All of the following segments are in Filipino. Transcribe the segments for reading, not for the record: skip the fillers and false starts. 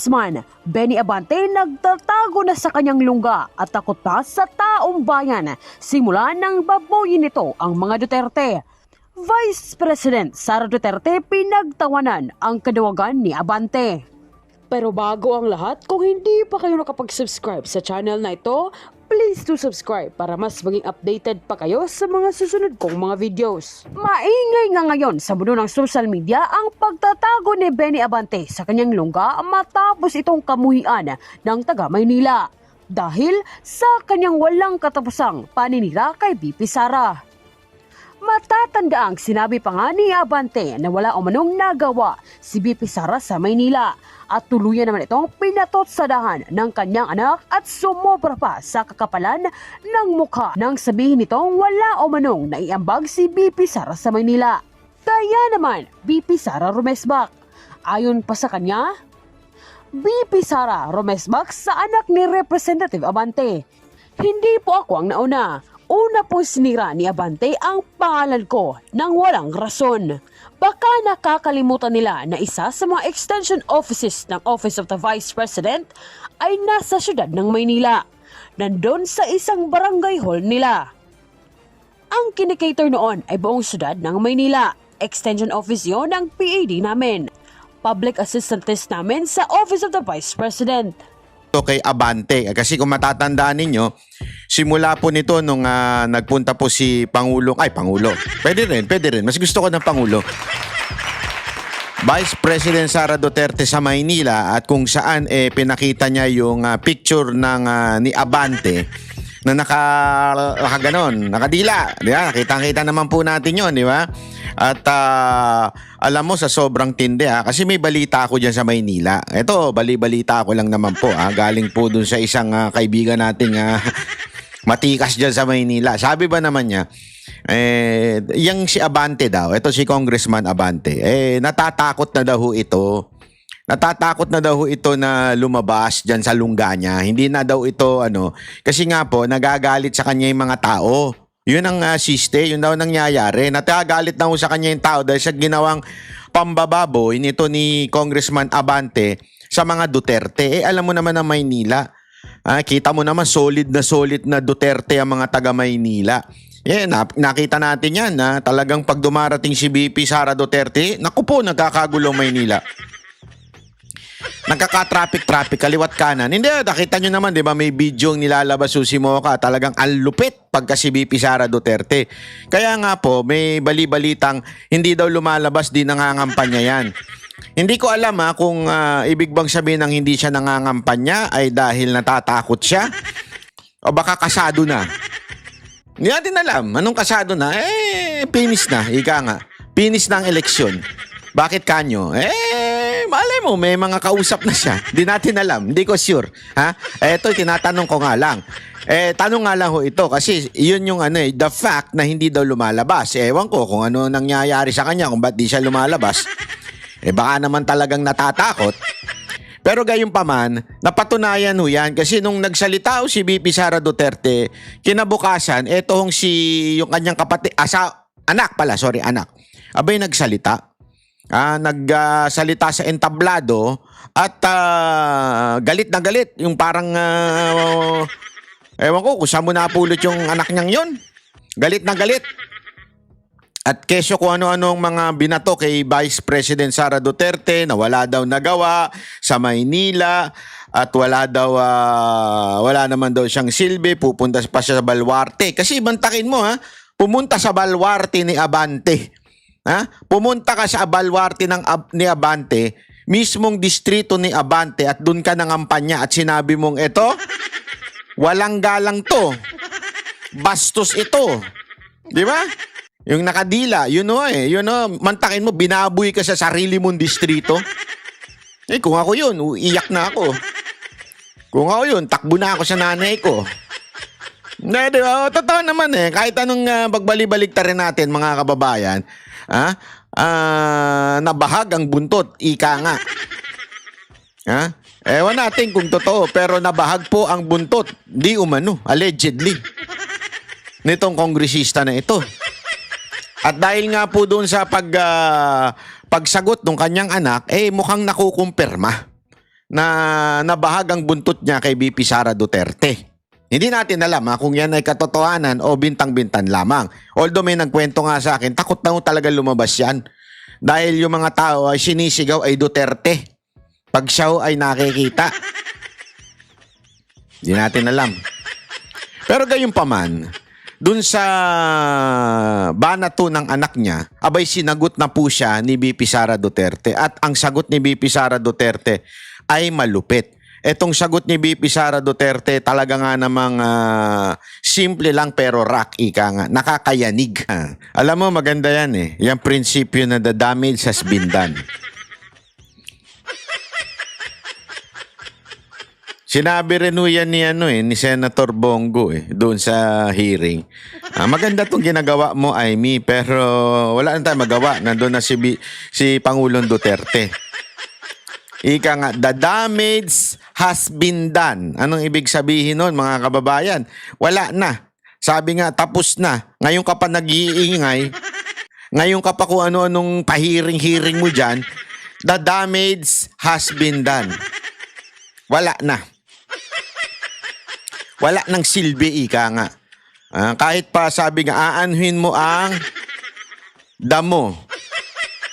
Congressman Benny Abante nagtatago na sa kanyang lungga at takot na sa taong bayan simula nang babuyin nito ang mga Duterte. Vice President Sara Duterte pinagtawanan ang kadawagan ni Abante. Pero bago ang lahat, kung hindi pa kayo nakapag-subscribe sa channel na ito, please do subscribe para mas maging updated pa kayo sa mga susunod kong mga videos. Maingay nga ngayon sa mundo ng social media ang pagtatago ni Benny Abante sa kanyang lungga matapos itong kamuhian ng taga Maynila dahil sa kanyang walang katapusang paninira kay BP Sara. Matatandaang sinabi pa nga ni Abante na wala umanong nagawa si BP Sara sa Maynila at tuluyan naman itong pinatot sa dahan ng kanyang anak at sumobra pa sa kakapalan ng mukha nang sabihin nitong wala umanong naiambag si BP Sara sa Maynila. Kaya naman BP Sara rumesbak. Ayon pa sa kanya, BP Sara rumesbak sa anak ni Representative Abante. Hindi po ako ang nauna. Una po sinira ni Abante ang pangalan ko nang walang rason. Baka nakakalimutan nila na isa sa mga extension offices ng Office of the Vice President ay nasa syudad ng Maynila, nandun sa isang barangay hall nila. Ang kinikater noon ay buong syudad ng Maynila. Extension office yon ng PAD namin. Public assistant test namin sa Office of the Vice President. Kay Abante. Kasi kung matatandaan ninyo, simula po nito nung nagpunta po si Pangulo. Pwede rin. Mas gusto ko ng Pangulo. Vice President Sara Duterte sa Maynila at kung saan pinakita niya yung picture ng ni Abante na nakaganon, nakadila. Di ba? Kitang-kita naman po natin yon, di ba? At alam mo sa sobrang tindi kasi may balita ako dyan sa Maynila. Ito, bali-balita ako lang naman po galing po dun sa isang kaibigan nating matikas dyan sa Maynila. Sabi ba naman niya, yung si Abante daw, ito si Congressman Abante, natatakot na daw ito. Natatakot na daw ito na lumabas dyan sa lungga niya. Hindi na daw ito kasi nga po nagagalit sa kanya yung mga tao. Yun ang siste, yun daw nangyayari. Natagalit na ho sa kanya yung tao dahil sa ginawang pambababoy nito ni Congressman Abante sa mga Duterte. Alam mo naman ang Maynila. Kita mo naman solid na Duterte ang mga taga Maynila. Nakita natin yan talagang pag dumarating si BP Sara Duterte, naku po, nagkakagulong Maynila. Nagkaka-traffic, kaliwat kanan. Hindi, nakita nyo naman, di ba, may video yung nilalabas si Mocha. Talagang alupit pagka si BP Sara Duterte. Kaya nga po, may bali-balitang hindi daw lumalabas, di nangangampanya yan. Hindi ko alam kung ibig bang sabihin ng hindi siya nangangampanya ay dahil natatakot siya o baka kasado na. Hindi natin alam. Anong kasado na? Finish na. Ika nga. Finish na ang eleksyon. Bakit kanyo? Malay mo, may mga kausap na siya. Hindi natin alam. Hindi ko sure. Ito, tinatanong ko nga lang. Tanong nga lang ho ito kasi yun yung the fact na hindi daw lumalabas. Ewan ko kung ano nangyayari sa kanya, kung ba't di siya lumalabas. Baka naman talagang natatakot. Pero gayon pa man, napatunayan ho yan kasi nung nagsalita ho si BP Sara Duterte, kinabukasan, yung kanyang kapatid, anak. Abay nagsalita. Nagsalita sa entablado at galit na galit. Yung parang, ewan ko kung saan mo napulot yung anak niyang yun. Galit na galit. At kesyo kung ano-ano ang mga binato kay Vice President Sara Duterte na wala daw nagawa sa Maynila at wala naman daw siyang silbi, pupunta pa siya sa Baluarte. Kasi bantakin mo pumunta sa Baluarte ni Abante. Pumunta ka sa Baluarte ni Abante, mismong distrito ni Abante at doon ka nangampanya at sinabi mong ito, walang galang to. Bastos ito. Di ba? Yung nakadila, mantakin mo, binaboy ka sa sarili mong distrito. Kung ako yun, iyak na ako. Kung ako yun, takbo na ako sa nanay ko. Totoo naman kahit anong pagbali-balik rin natin mga kababayan, nabahag ang buntot, ika nga. Ewan natin kung totoo, pero nabahag po ang buntot, di umano, allegedly, nitong kongresista na ito. At dahil nga po doon sa pagsagot ng kanyang anak, mukhang nakukumpirma na nabahag ang buntot niya kay VP Sara Duterte. Hindi natin alam kung yan ay katotohanan o bintang-bintan lamang. Although may nagkwento nga sa akin, takot na talaga lumabas yan. Dahil yung mga tao ay sinisigaw ay Duterte. Pag siya ay nakikita. Hindi natin alam. Pero gayon pa man, dun sa banato ng anak niya, abay sinagot na po siya ni VP Sara Duterte. At ang sagot ni VP Sara Duterte ay malupit. Etong sagot ni VP Sara Duterte talaga nga namang simple lang pero rock, ika nga. Nakakayanig. Alam mo, maganda yan eh. Yung prinsipyo na the damage has been done. Sinabi rin yan ni Senator Bongo doon sa hearing. Maganda tong ginagawa mo, Amy, pero wala na tayong magawa. Nandun na si Pangulong Duterte. Ika nga, the damage has been done. Anong ibig sabihin nun, mga kababayan? Wala na. Sabi nga, tapos na. Ngayon ka pa nag-iingay. Ngayon ka pa kung ano-anong pahiring-hiring mo dyan. The damage has been done. Wala na. Wala nang silbi, ika nga. Kahit pa sabi nga, aanuhin mo ang damo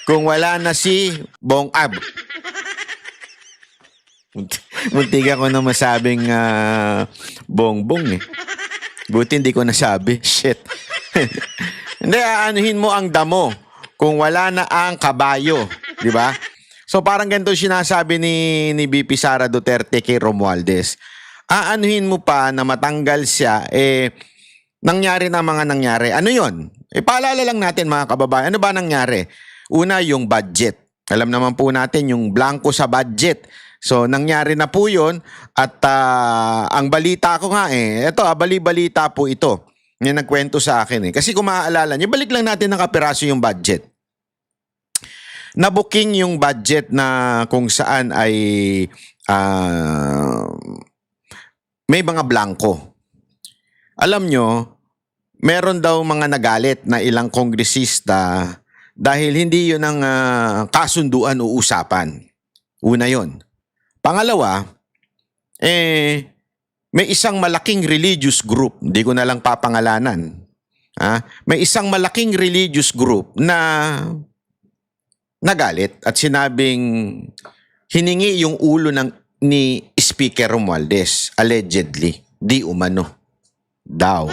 kung wala na si Bong Ab. Muntik ako na masabing bongbong eh. Buti hindi ko nasabi. Shit. Hindi, aanuhin mo ang damo kung wala na ang kabayo. Di ba? So parang ganito sinasabi ni VP Sara Duterte kay Romualdez. Aanuhin mo pa na matanggal siya, nangyari na mga nangyari. Ano yon? Paalala lang natin mga kababayan. Ano ba nangyari? Una, yung budget. Alam naman po natin yung blanco sa budget. So, nangyari na po yun at ang balita ko nga ito, bali-balita po ito. Yung nagkwento sa akin Kasi kung maaalala niyo, balik lang natin ng kapiraso yung budget. Nabuking yung budget na kung saan ay may mga blanco. Alam nyo, meron daw mga nagalit na ilang kongresista dahil hindi yun ang kasunduan o usapan. Una yun. Pangalawa, may isang malaking religious group, hindi ko na lang papangalanan. May isang malaking religious group na nagalit at sinabing hiningi yung ulo ni Speaker Romualdez, allegedly, di umano daw.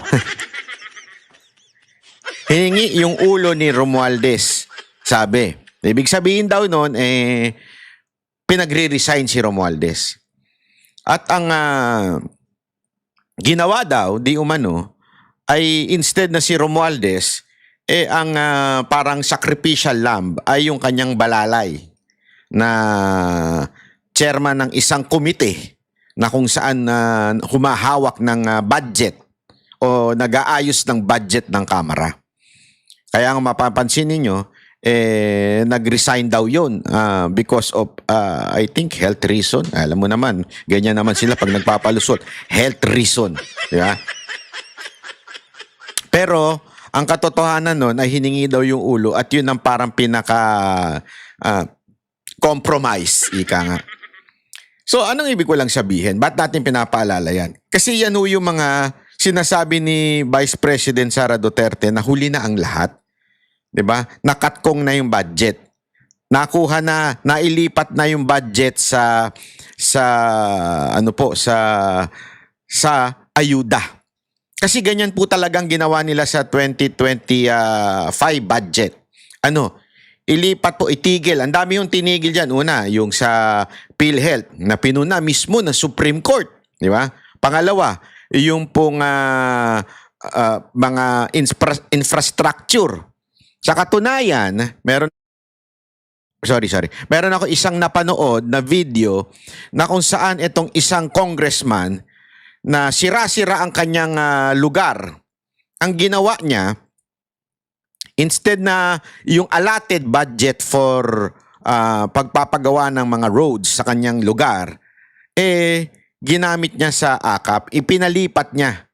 Hiningi yung ulo ni Romualdez, sabi. Ibig sabihin daw noon, pinagre-resign si Romualdez. At ang ginawa daw, di umano, ay instead na si Romualdez, ang parang sacrificial lamb ay yung kanyang balalay na chairman ng isang komite na kung saan humahawak ng budget o nag-aayos ng budget ng Kamara. Kaya ang mapapansin ninyo, nag-resign daw yun because of, I think, health reason. Alam mo naman, ganyan naman sila pag nagpapalusot. Health reason. Diba? Pero, ang katotohanan nun ay hiningi daw yung ulo at yun ang parang pinaka-compromise. Ika nga. So, anong ibig ko lang sabihin? Ba't natin pinapaalala yan? Kasi yan yung mga sinasabi ni Vice President Sara Duterte na huli na ang lahat. 'Di ba? Nakatkong na yung budget. Nakuha na, nailipat na yung budget sa ayuda. Kasi ganyan po talagang ginawa nila sa 2025 budget. Ilipat po, itigil. Ang dami yung tinigil diyan. Una, yung sa PhilHealth na pinuna mismo ng Supreme Court, 'di ba? Pangalawa, yung pong mga infrastructure. Sa katunayan, meron ako isang napanood na video na kung saan itong isang congressman na sira-sira ang kanyang lugar. Ang ginawa niya, instead na yung allotted budget for pagpapagawa ng mga roads sa kanyang lugar, ginamit niya sa AKAP, ipinalipat niya.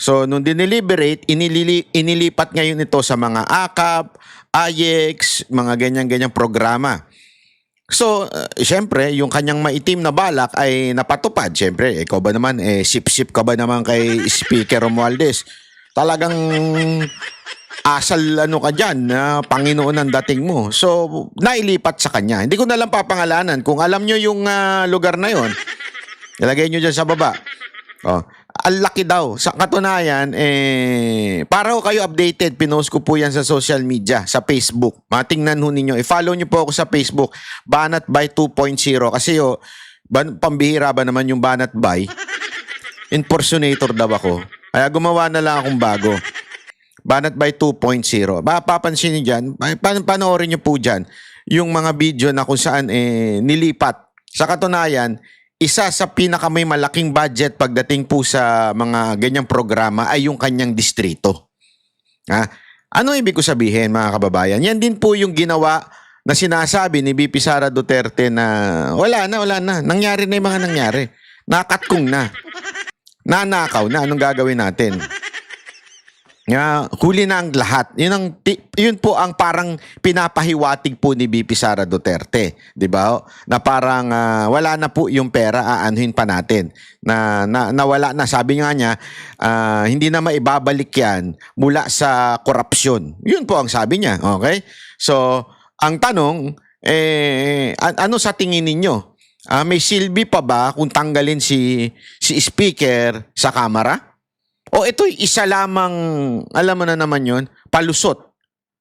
So, nung dineliberate, inilipat ngayon ito sa mga AKAP, AYEX, mga ganyan-ganyang programa. So, syempre, yung kanyang maitim na balak ay napatupad. Syempre, ikaw ba naman, sip-sip ka ba naman kay Speaker Romualdez? Talagang asal ano ka dyan na Panginoon ang dating mo. So, nailipat sa kanya. Hindi ko na lang papangalanan. Kung alam nyo yung lugar na yon, ilagay nyo dyan sa baba. Oh, ang laki daw. Sa katunayan, para ho kayo updated, pinost ko po yan sa social media, sa Facebook. Matingnan ho ninyo. I-follow nyo po ako sa Facebook, Banat by 2.0. Kasi pambihira ba naman yung Banat by? Impersonator daw ako. Kaya gumawa na lang akong bago. Banat by 2.0. Papansin nyo dyan, panoorin nyo po dyan, yung mga video na kung saan nilipat. Sa katunayan, isa sa pinakamay malaking budget pagdating po sa mga ganyang programa ay yung kanyang distrito. Ano ibig ko sabihin, mga kababayan? Yan din po yung ginawa na sinasabi ni VP Sara Duterte na wala na. Nangyari na yung mga nangyari. Nakatkong na. Nanakaw na. Anong gagawin natin? Huli na ang lahat. Yun po ang parang pinapahiwatig po ni VP Sara Duterte, 'di ba? Na parang wala na po yung pera, aanuhin pa natin. Na wala na, sabi nga niya, hindi na maibabalik 'yan mula sa korupsyon. Yun po ang sabi niya, okay? So, ang tanong ano sa tingin ninyo? May silbi pa ba kung tanggalin si speaker sa Kamara? O ito'y isa lamang, alam mo na naman yun, palusot.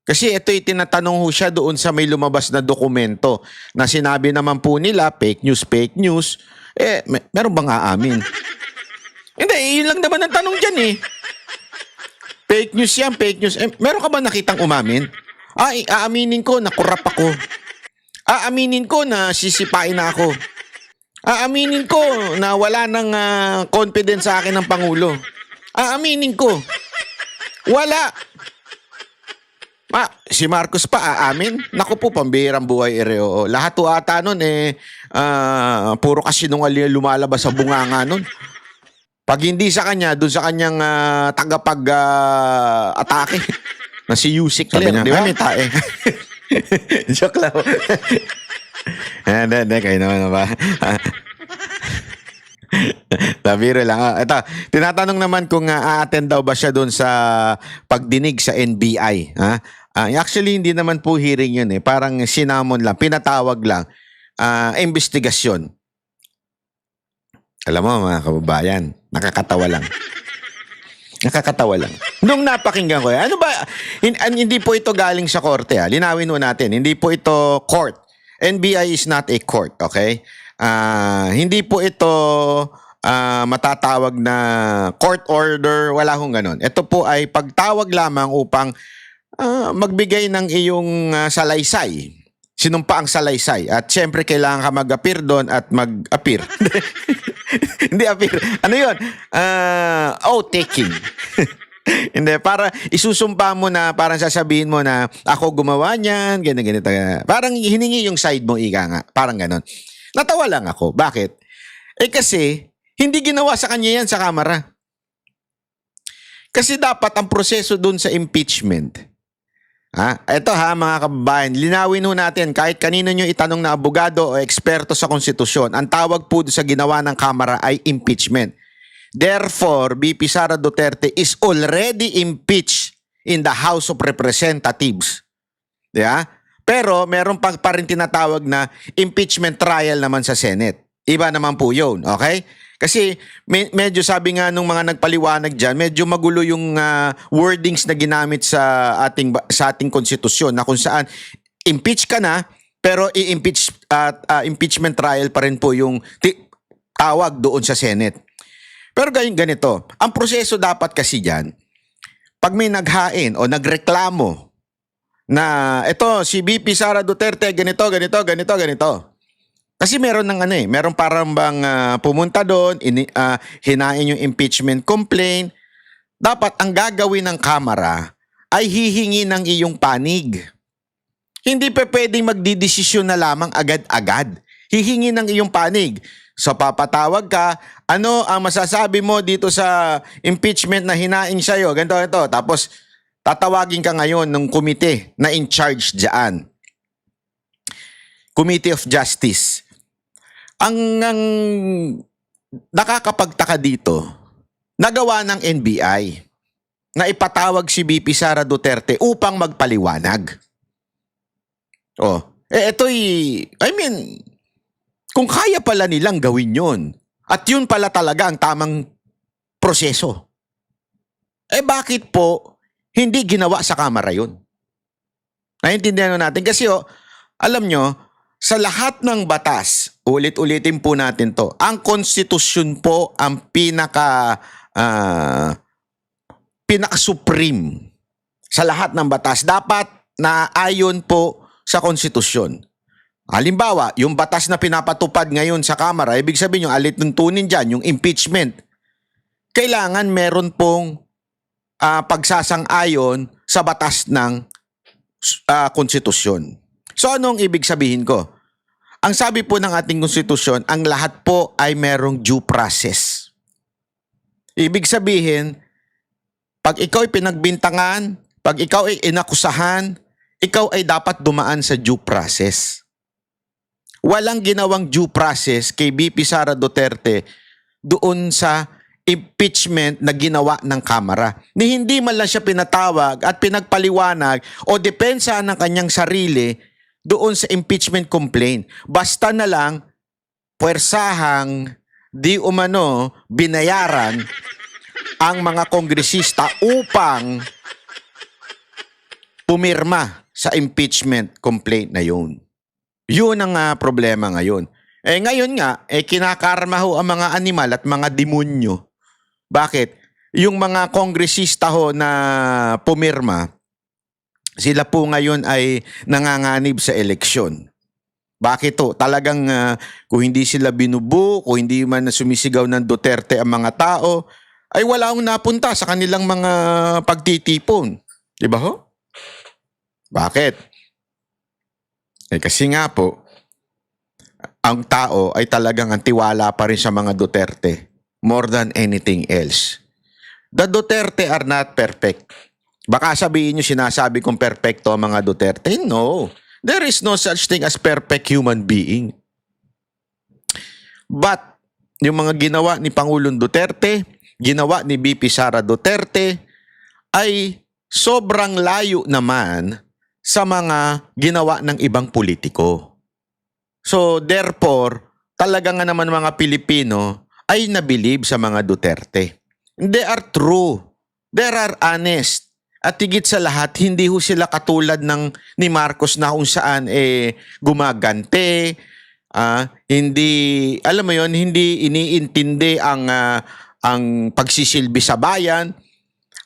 Kasi ito'y tinatanong ho siya doon sa may lumabas na dokumento na sinabi naman po nila, fake news. Meron bang aamin? Hindi, yun lang naman ang tanong dyan eh. Fake news yan, fake news. Meron ka ba nakitang umamin? Aaminin ko na kurap ako. Aaminin ko na sisipain na ako. Aaminin ko na wala nang confidence sa akin ng Pangulo. Aaminin ko. Wala. Si Marcos pa aamin? Naku po, pambihirang buhay ereo. Lahat to ata nun puro kasinungalingan lumalabas sa bunganga nun. Pag hindi sa kanya, doon sa kanyang tagapag-atake na si Yusik. Sabi niya, di ba? May tae. Joke lang. Hindi, kayo naman ba? Tabiro lang. Ito, tinatanong naman kung a-attend daw ba siya doon sa pagdinig sa NBI. Actually, hindi naman po hearing yun eh. Parang sinamon lang, pinatawag lang. Investigasyon. Alam mo mga kababayan, nakakatawa lang. Nakakatawa lang. Nung napakinggan ko, ano ba, hindi po ito galing sa korte. Linawin mo natin, hindi po ito court. NBI is not a court, okay? Hindi po ito matatawag na court order, wala hong ganun. Ito po ay pagtawag lamang upang magbigay ng iyong salaysay. Sinumpa ang salaysay. At syempre kailangan ka mag-appear doon at mag-appear. Hindi appear. Ano yun? Taking. Hindi, para isusumpa mo na, parang sasabihin mo na ako gumawa niyan, ganito. Parang hiningi yung side mo, ika nga. Parang ganon. Natawa lang ako. Bakit? Kasi, hindi ginawa sa kanya yan sa Kamara. Kasi dapat ang proseso dun sa impeachment. Ito mga kababayan, linawin ho natin, kahit kanino nyo itanong na abogado o eksperto sa konstitusyon, ang tawag po sa ginawa ng Kamara ay impeachment. Therefore, VP Sara Duterte is already impeached in the House of Representatives. Yeah? Pero meron pa rin tinatawag na impeachment trial naman sa Senate. Iba naman po yun, okay? Kasi medyo sabi nga nung mga nagpaliwanag dyan, medyo magulo yung wordings na ginamit sa ating konstitusyon na kung saan impeach ka na, pero impeachment trial pa rin po yung tawag doon sa Senate. Pero ganito, ang proseso dapat kasi dyan, pag may naghain o nagreklamo na ito si VP Sara Duterte ganito. Kasi meron ng meron parang bang pumunta doon, hinain yung impeachment complaint. Dapat ang gagawin ng Kamara ay hihingi ng iyong panig. Hindi pa pwedeng magdidesisyon na lamang agad-agad. Hihingi ng iyong panig. So papatawag ka, ano ang masasabi mo dito sa impeachment na hinaing sa'yo? Ganito. Tapos tatawagin ka ngayon ng komite na in charge dyan. Committee of Justice. Ang nakakapagtaka dito, nagawa ng NBI na ipatawag si VP Sara Duterte upang magpaliwanag. Kung kaya pala nilang gawin yun, at yun pala talaga ang tamang proseso, bakit po hindi ginawa sa Kamara yun? Naiintindihan natin kasi alam nyo, sa lahat ng batas, ulit-ulitin po natin to, ang konstitusyon po ang pinaka-supreme sa lahat ng batas. Dapat na ayon po sa konstitusyon. Halimbawa, yung batas na pinapatupad ngayon sa Kamara, ibig sabihin yung alituntunin dyan, yung impeachment, kailangan meron pong pagsasang-ayon sa batas ng konstitusyon. So anong ibig sabihin ko? Ang sabi po ng ating konstitusyon, ang lahat po ay merong due process. Ibig sabihin, pag ikaw ay pinagbintangan, pag ikaw ay inakusahan, ikaw ay dapat dumaan sa due process. Walang ginawang due process kay VP Sara Duterte doon sa impeachment na ginawa ng Kamara. Ni hindi man lang siya pinatawag at pinagpaliwanag o depensa ng kanyang sarili doon sa impeachment complaint. Basta na lang puwersahang di umano binayaran ang mga kongresista upang pumirma sa impeachment complaint na yun. Yun ang problema ngayon. Ngayon nga, kinakarma ho ang mga animal at mga demonyo. Bakit? Yung mga kongresista ho na pumirma, sila po ngayon ay nanganganib sa eleksyon. Bakit to? Talagang kung hindi sila binubu, kung hindi man sumisigaw ng Duterte ang mga tao, ay wala akong napunta sa kanilang mga pagtitipon. Diba ho? Bakit? Kasi nga po, ang tao ay talagang antiwala pa rin sa mga Duterte more than anything else. The Duterte are not perfect. Baka sabihin nyo sinasabi kong perfecto ang mga Duterte. No. There is no such thing as perfect human being. But, yung mga ginawa ni Pangulong Duterte, ginawa ni VP Sara Duterte, ay sobrang layo naman sa mga ginawa ng ibang politiko. So, therefore, talaga nga naman mga Pilipino ay nabilib sa mga Duterte. They are true. They are honest. At higit sa lahat, hindi ho sila katulad ng ni Marcos na kung saan gumagante, hindi, alam mo yon, hindi iniintindi ang pagsisilbi sa bayan.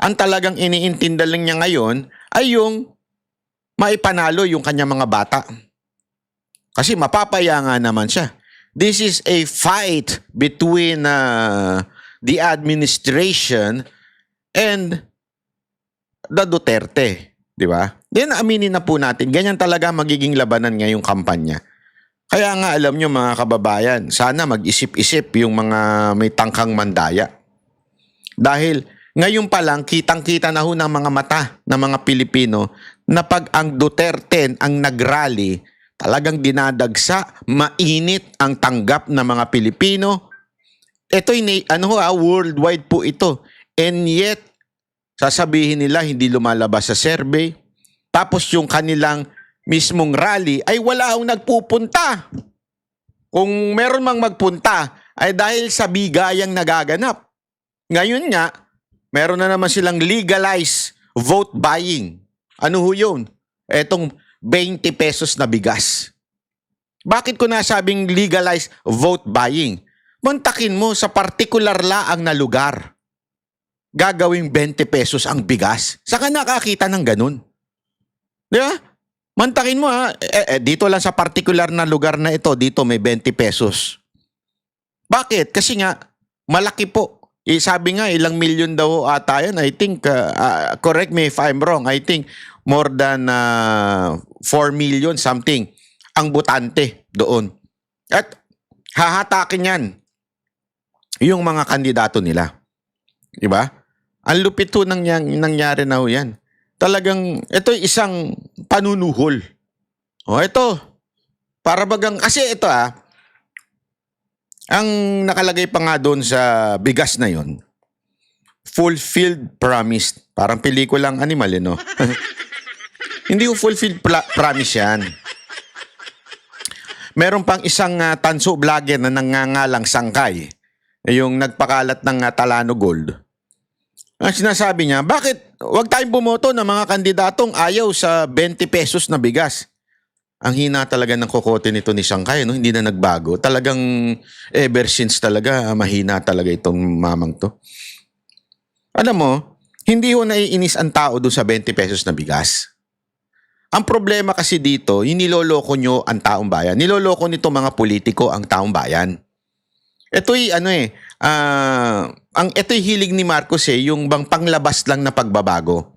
Ang talagang iniintindi lang niya ngayon ay yung maipanalo yung kanyang mga bata. Kasi mapapaya nga naman siya. This is a fight between the administration and the Duterte, di ba? Then aminin na po natin, ganyan talaga magiging labanan ngayong kampanya. Kaya nga alam nyo mga kababayan, sana mag-isip-isip yung mga may tangkang mandaya. Dahil ngayon pa lang, kitang-kita na ho ng mga mata ng mga Pilipino na pag ang Duterte ang nagrally, talagang dinadagsa, mainit ang tanggap ng mga Pilipino. Ito'y worldwide po ito. And yet, sasabihin nila hindi lumalabas sa survey. Tapos yung kanilang mismong rally ay wala akong nagpupunta. Kung meron mang magpunta ay dahil sa bigayang nagaganap. Ngayon nga, meron na naman silang legalized vote buying. Ano ho yun? Etong 20 pesos na bigas. Bakit ko nasabing legalized vote buying? Mantakin mo sa particular laang na lugar. Gagawing 20 pesos ang bigas. Saka nakakita ng ganun. Di ba? Mantakin mo dito lang sa particular na lugar na ito, dito may 20 pesos. Bakit? Kasi nga, malaki po. Sabi nga, ilang milyon daw ata yan. I think, correct me if I'm wrong, I think more than 4 million something ang botante doon. At hahatakin yan yung mga kandidato nila. Diba? Ang lupit ho nangyari na ho yan. Talagang, ito isang panunuhol. O ito, Para bagang, kasi ito ang nakalagay pa nga doon sa bigas na yon, fulfilled promise. Parang pelikulang animal, no? Hindi ko fulfilled promise yan. Meron pang isang tanso vlogger na nangangalang Sangkay, yung nagpakalat ng Talano Gold. Ang sinasabi niya, bakit wag tayong bumoto ng mga kandidatong ayaw sa 20 pesos na bigas? Ang hina talaga ng kokote nito ni Sangkay, no? Hindi na nagbago. Talagang ever since talaga, mahina talaga itong mamang to. Alam mo, hindi ho naiinis ang tao doon sa 20 pesos na bigas. Ang problema kasi dito, yung niloloko nyo ang taong bayan. Niloloko nito mga politiko ang taong bayan. Ito'y ito'y hilig ni Marcos yung bang panglabas lang na pagbabago.